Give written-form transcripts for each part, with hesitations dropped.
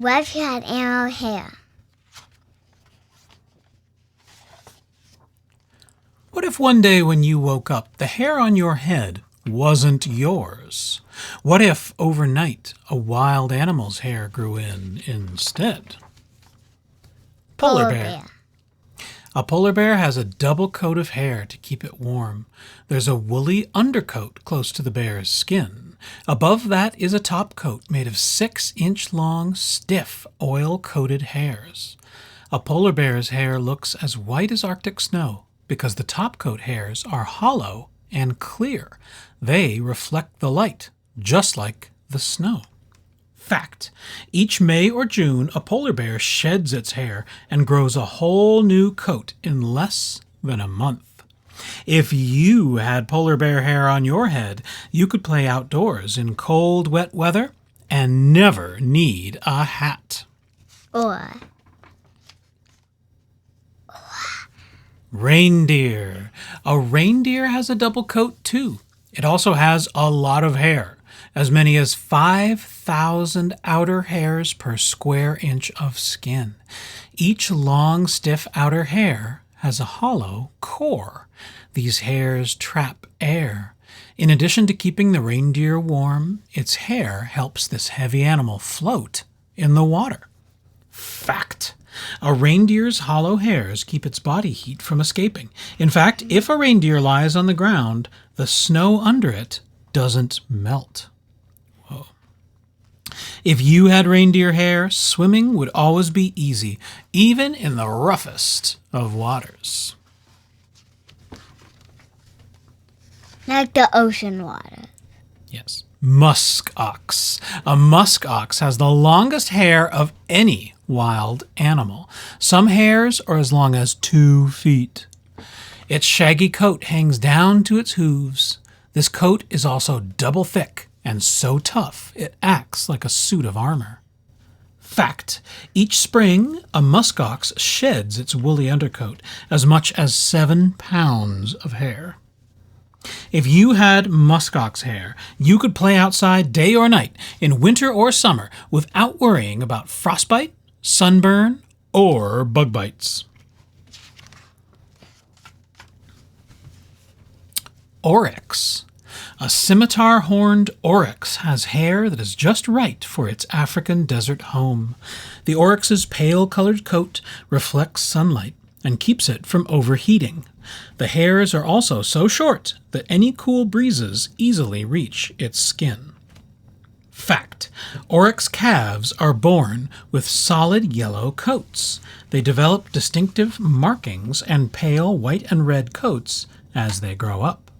What if you had animal hair? What if one day when you woke up, the hair on your head wasn't yours? What if overnight a wild animal's hair grew in instead? Polar bear. A polar bear has a double coat of hair to keep it warm. There's a woolly undercoat close to the bear's skin. Above that is a top coat made of 6-inch-long, stiff, oil-coated hairs. A polar bear's hair looks as white as Arctic snow because the top coat hairs are hollow and clear. They reflect the light, just like the snow. Fact: each May or June, a polar bear sheds its hair and grows a whole new coat in less than a month. If you had polar bear hair on your head, you could play outdoors in cold, wet weather and never need a hat. Or Reindeer. A reindeer has a double coat too. It also has a lot of hair, as many as 5,000 outer hairs per square inch of skin. Each long, stiff outer hair has a hollow core. These hairs trap air. In addition to keeping the reindeer warm, its hair helps this heavy animal float in the water. Fact: a reindeer's hollow hairs keep its body heat from escaping. In fact, if a reindeer lies on the ground, the snow under it doesn't melt. Whoa. If you had reindeer hair, swimming would always be easy, even in the roughest of waters. like the ocean water. Yes. Musk ox. A musk ox has the longest hair of any wild animal. Some hairs are as long as 2 feet. Its shaggy coat hangs down to its hooves. This coat is also double thick and so tough it acts like a suit of armor. Fact: each spring, a musk ox sheds its woolly undercoat, as much as 7 pounds of hair. If you had muskox hair, you could play outside day or night, in winter or summer, without worrying about frostbite, sunburn, or bug bites. Oryx. A scimitar-horned oryx has hair that is just right for its African desert home. The oryx's pale-colored coat reflects sunlight and keeps it from overheating. The hairs are also so short that any cool breezes easily reach its skin. Fact: oryx calves are born with solid yellow coats. They develop distinctive markings and pale white and red coats as they grow up.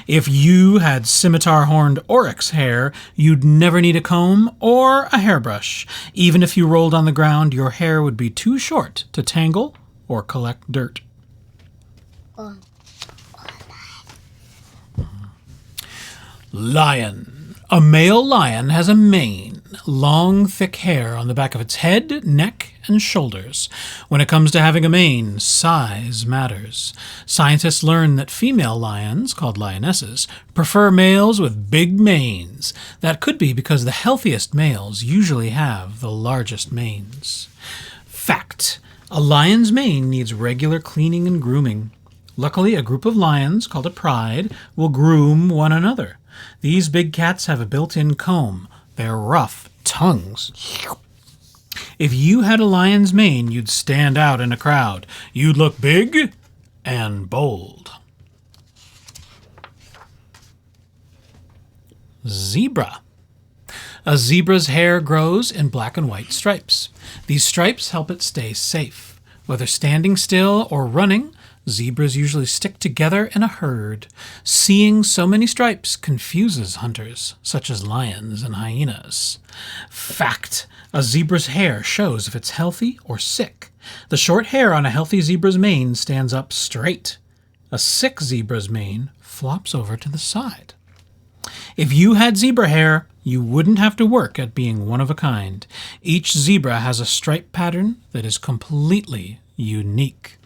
If you had scimitar-horned oryx hair, you'd never need a comb or a hairbrush. Even if you rolled on the ground, your hair would be too short to tangle or collect dirt. Lion. A male lion has a mane, long, thick hair on the back of its head, neck, and shoulders. When it comes to having a mane, size matters. Scientists learn that female lions, called lionesses, prefer males with big manes. That could be because the healthiest males usually have the largest manes. Fact: a lion's mane needs regular cleaning and grooming. Luckily, a group of lions, called a pride, will groom one another. These big cats have a built-in comb. Their rough tongues. If you had a lion's mane, you'd stand out in a crowd. You'd look big and bold. Zebra. A zebra's hair grows in black and white stripes. These stripes help it stay safe. Whether standing still or running, zebras usually stick together in a herd. Seeing so many stripes confuses hunters, such as lions and hyenas. Fact: a zebra's hair shows if it's healthy or sick. The short hair on a healthy zebra's mane stands up straight. A sick zebra's mane flops over to the side. If you had zebra hair, you wouldn't have to work at being one of a kind. Each zebra has a stripe pattern that is completely unique.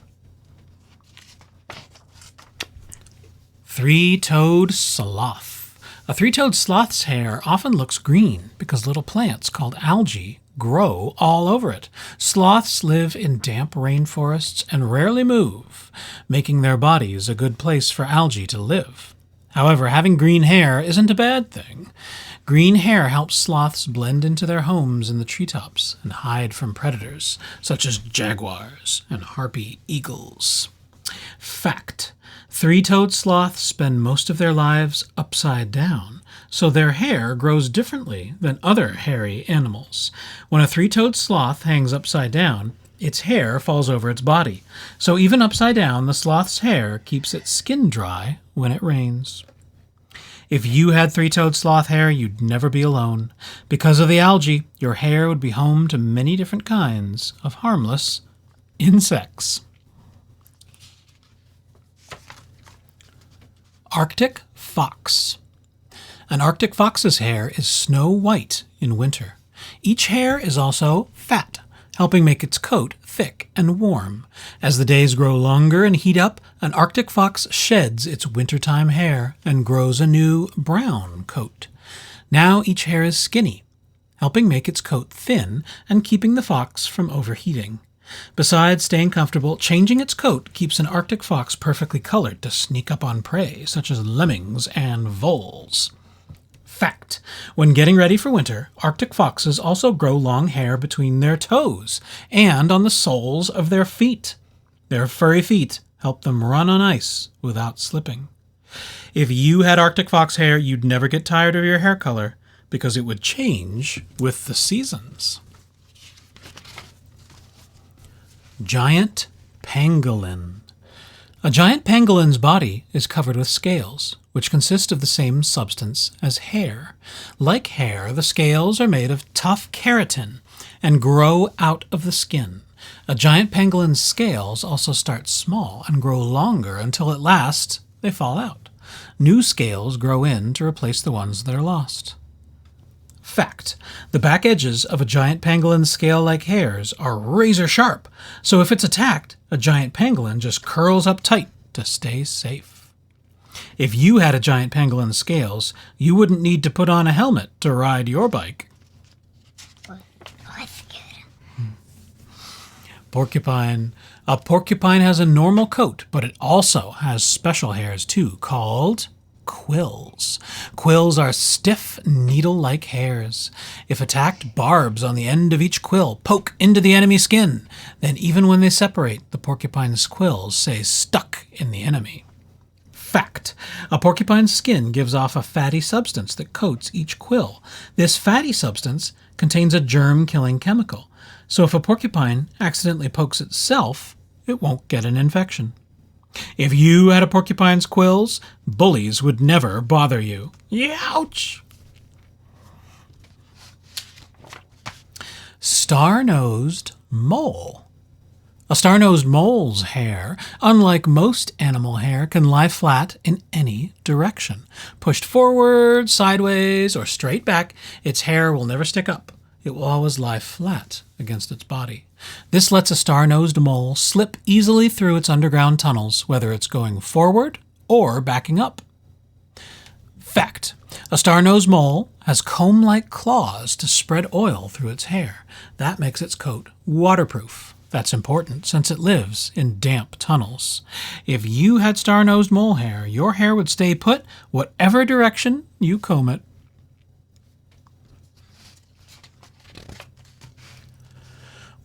Three-toed sloth. A three-toed sloth's hair often looks green because little plants called algae grow all over it. Sloths live in damp rainforests and rarely move, making their bodies a good place for algae to live. However, having green hair isn't a bad thing. Green hair helps sloths blend into their homes in the treetops and hide from predators, such as jaguars and harpy eagles. Fact: three-toed sloths spend most of their lives upside down, so their hair grows differently than other hairy animals. When a three-toed sloth hangs upside down, its hair falls over its body. So even upside down, the sloth's hair keeps its skin dry when it rains. If you had three-toed sloth hair, you'd never be alone. Because of the algae, your hair would be home to many different kinds of harmless insects. Arctic fox. An Arctic fox's hair is snow white in winter. Each hair is also fat, helping make its coat thick and warm. As the days grow longer and heat up, an Arctic fox sheds its wintertime hair and grows a new brown coat. Now each hair is skinny, helping make its coat thin and keeping the fox from overheating. Besides staying comfortable, changing its coat keeps an Arctic fox perfectly colored to sneak up on prey, such as lemmings and voles. Fact: when getting ready for winter, Arctic foxes also grow long hair between their toes and on the soles of their feet. Their furry feet help them run on ice without slipping. If you had Arctic fox hair, you'd never get tired of your hair color because it would change with the seasons. Giant pangolin. A giant pangolin's body is covered with scales, which consist of the same substance as hair. Like hair, the scales are made of tough keratin and grow out of the skin. A giant pangolin's scales also start small and grow longer until at last they fall out. New scales grow in to replace the ones that are lost. Fact: the back edges of a giant pangolin's scale-like hairs are razor sharp, so if it's attacked, a giant pangolin just curls up tight to stay safe. If you had a giant pangolin's scales, you wouldn't need to put on a helmet to ride your bike. Porcupine. A porcupine has a normal coat, but it also has special hairs too, called quills. Quills are stiff, needle-like hairs. If attacked, barbs on the end of each quill poke into the enemy's skin. Then even when they separate, the porcupine's quills stay stuck in the enemy. Fact: a porcupine's skin gives off a fatty substance that coats each quill. This fatty substance contains a germ-killing chemical, so if a porcupine accidentally pokes itself, it won't get an infection. If you had a porcupine's quills, bullies would never bother you. Ouch! Star-nosed mole. A star-nosed mole's hair, unlike most animal hair, can lie flat in any direction. Pushed forward, sideways, or straight back, its hair will never stick up. It will always lie flat against its body. This lets a star-nosed mole slip easily through its underground tunnels, whether it's going forward or backing up. Fact: a star-nosed mole has comb-like claws to spread oil through its hair. That makes its coat waterproof. That's important since it lives in damp tunnels. If you had star-nosed mole hair, your hair would stay put whatever direction you comb it.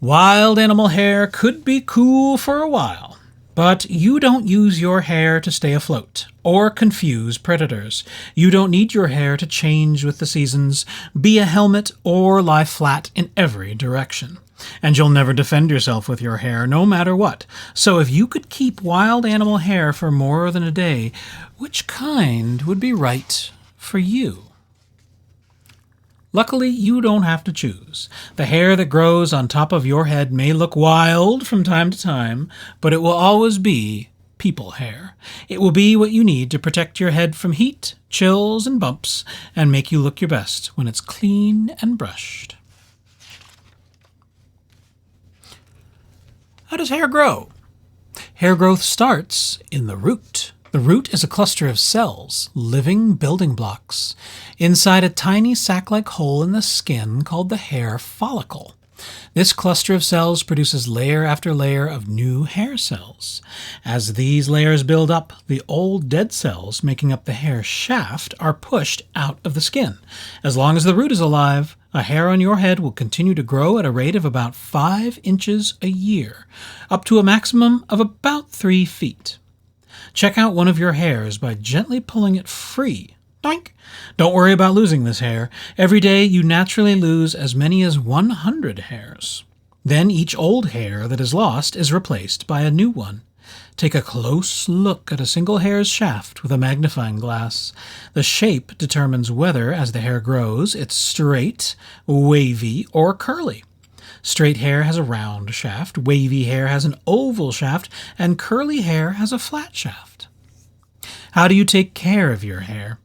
Wild animal hair could be cool for a while, but you don't use your hair to stay afloat or confuse predators. You don't need your hair to change with the seasons, be a helmet, or lie flat in every direction. And you'll never defend yourself with your hair, no matter what. So if you could keep wild animal hair for more than a day, which kind would be right for you? Luckily, you don't have to choose. The hair that grows on top of your head may look wild from time to time, but it will always be people hair. It will be what you need to protect your head from heat, chills, and bumps, and make you look your best when it's clean and brushed. How does hair grow? Hair growth starts in the root. The root is a cluster of cells, living building blocks, inside a tiny sac-like hole in the skin called the hair follicle. This cluster of cells produces layer after layer of new hair cells. As these layers build up, the old dead cells making up the hair shaft are pushed out of the skin. As long as the root is alive, a hair on your head will continue to grow at a rate of about 5 inches a year, up to a maximum of about 3 feet. Check out one of your hairs by gently pulling it free. Doink! Don't worry about losing this hair. Every day you naturally lose as many as 100 hairs. Then each old hair that is lost is replaced by a new one. Take a close look at a single hair's shaft with a magnifying glass. The shape determines whether, as the hair grows, it's straight, wavy, or curly. Straight hair has a round shaft, wavy hair has an oval shaft, and curly hair has a flat shaft. How do you take care of your hair?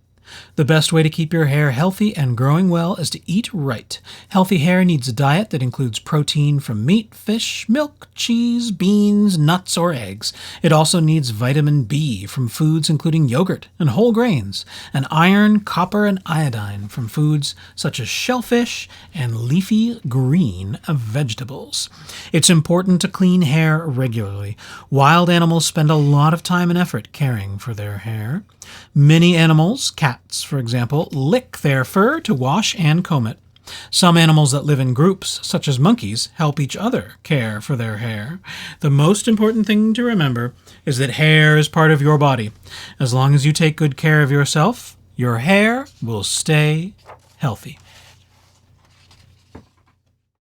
The best way to keep your hair healthy and growing well is to eat right. Healthy hair needs a diet that includes protein from meat, fish, milk, cheese, beans, nuts, or eggs. It also needs vitamin B from foods including yogurt and whole grains, and iron, copper, and iodine from foods such as shellfish and leafy green vegetables. It's important to clean hair regularly. Wild animals spend a lot of time and effort caring for their hair. Many animals, cats for example, lick their fur to wash and comb it. Some animals that live in groups, such as monkeys, help each other care for their hair. The most important thing to remember is that hair is part of your body. As long as you take good care of yourself, your hair will stay healthy.